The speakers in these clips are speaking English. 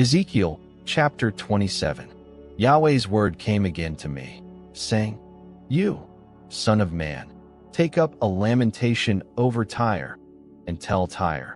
Ezekiel chapter 27. Yahweh's word came again to me, saying, You, son of man, take up a lamentation over Tyre, and tell Tyre,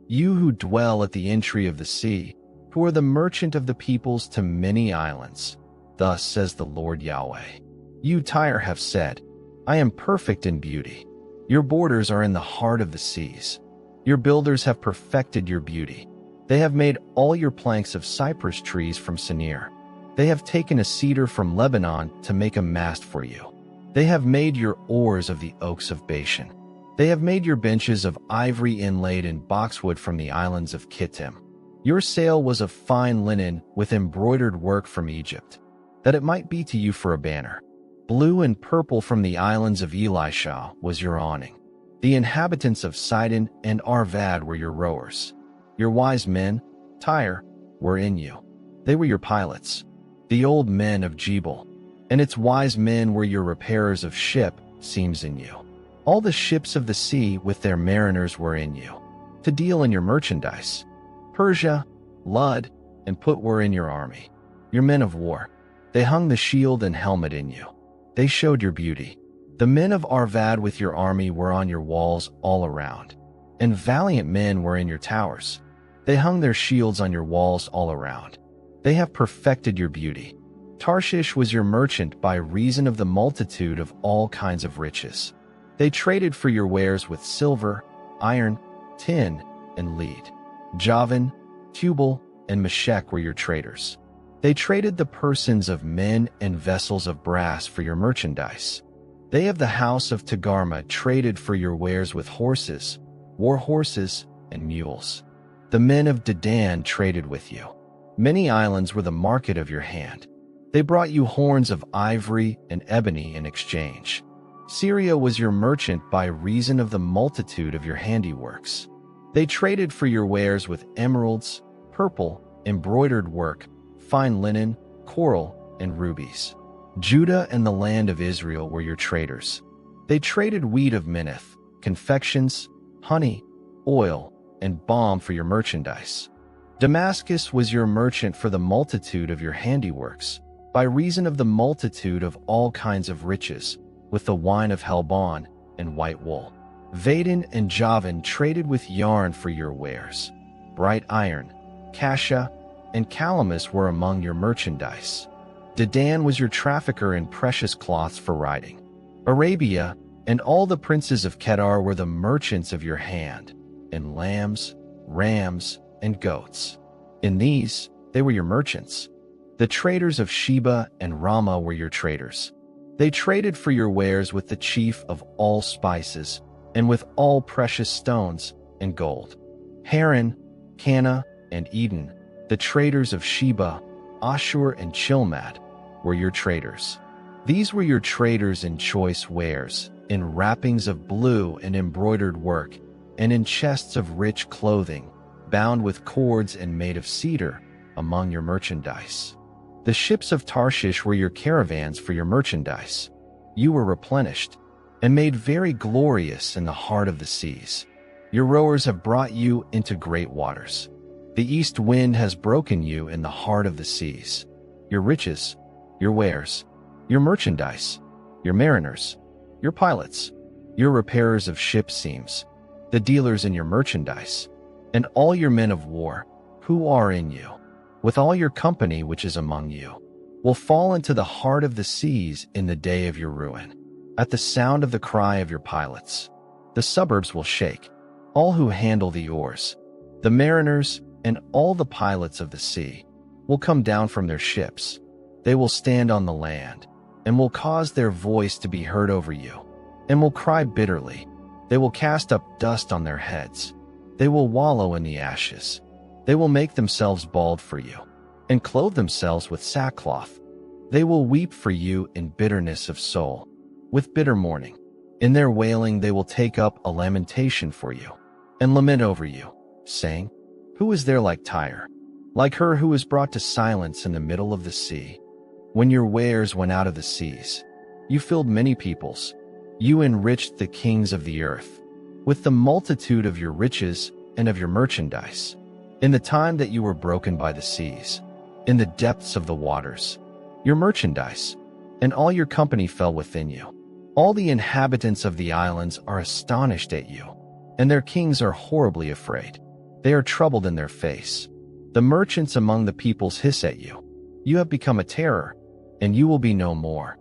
you who dwell at the entry of the sea, who are the merchant of the peoples to many islands. Thus says the Lord Yahweh. You, Tyre, have said, I am perfect in beauty. Your borders are in the heart of the seas. Your builders have perfected your beauty. They have made all your planks of cypress trees from Sinir. They have taken a cedar from Lebanon to make a mast for you. They have made your oars of the oaks of Bashan. They have made your benches of ivory inlaid in boxwood from the islands of Kittim. Your sail was of fine linen with embroidered work from Egypt, that it might be to you for a banner. Blue and purple from the islands of Elisha was your awning. The inhabitants of Sidon and Arvad were your rowers. Your wise men, Tyre, were in you. They were your pilots. The old men of Jebel and its wise men were your repairers of ship seams in you. All the ships of the sea with their mariners were in you, to deal in your merchandise. Persia, Lud, and Put were in your army, your men of war. They hung the shield and helmet in you. They showed your beauty. The men of Arvad with your army were on your walls all around, and valiant men were in your towers. They hung their shields on your walls all around. They have perfected your beauty. Tarshish was your merchant by reason of the multitude of all kinds of riches. They traded for your wares with silver, iron, tin, and lead. Javan, Tubal, and Meshech were your traders. They traded the persons of men and vessels of brass for your merchandise. They of the house of Togarmah traded for your wares with horses, war horses, and mules. The men of Dedan traded with you. Many islands were the market of your hand. They brought you horns of ivory and ebony in exchange. Syria was your merchant by reason of the multitude of your handiworks. They traded for your wares with emeralds, purple, embroidered work, fine linen, coral, and rubies. Judah and the land of Israel were your traders. They traded wheat of Minnith, confections, honey, oil, and balm for your merchandise. Damascus was your merchant for the multitude of your handiworks, by reason of the multitude of all kinds of riches, with the wine of Helbon and white wool. Vaden and Javan traded with yarn for your wares. Bright iron, cassia, and calamus were among your merchandise. Dedan was your trafficker in precious cloths for riding. Arabia and all the princes of Kedar were the merchants of your hand, in lambs, rams, and goats. In these, they were your merchants. The traders of Sheba and Ramah were your traders. They traded for your wares with the chief of all spices, and with all precious stones and gold. Haran, Cana, and Eden, the traders of Sheba, Ashur, and Chilmad, were your traders. These were your traders in choice wares, in wrappings of blue and embroidered work, and in chests of rich clothing, bound with cords and made of cedar, among your merchandise. The ships of Tarshish were your caravans for your merchandise. You were replenished, and made very glorious in the heart of the seas. Your rowers have brought you into great waters. The east wind has broken you in the heart of the seas. Your riches, your wares, your merchandise, your mariners, your pilots, your repairers of ship seams, the dealers in your merchandise, and all your men of war, who are in you, with all your company which is among you, will fall into the heart of the seas in the day of your ruin. At the sound of the cry of your pilots, the suburbs will shake, all who handle the oars. The mariners and all the pilots of the sea will come down from their ships. They will stand on the land, and will cause their voice to be heard over you, and will cry bitterly. They will cast up dust on their heads. They will wallow in the ashes. They will make themselves bald for you, and clothe themselves with sackcloth. They will weep for you in bitterness of soul, with bitter mourning. In their wailing they will take up a lamentation for you, and lament over you, saying, Who is there like Tyre, like her who was brought to silence in the middle of the sea? When your wares went out of the seas, you filled many peoples. You enriched the kings of the earth with the multitude of your riches and of your merchandise. In the time that you were broken by the seas, in the depths of the waters, your merchandise and all your company fell within you. All the inhabitants of the islands are astonished at you, and their kings are horribly afraid. They are troubled in their face. The merchants among the peoples hiss at you. You have become a terror, and you will be no more.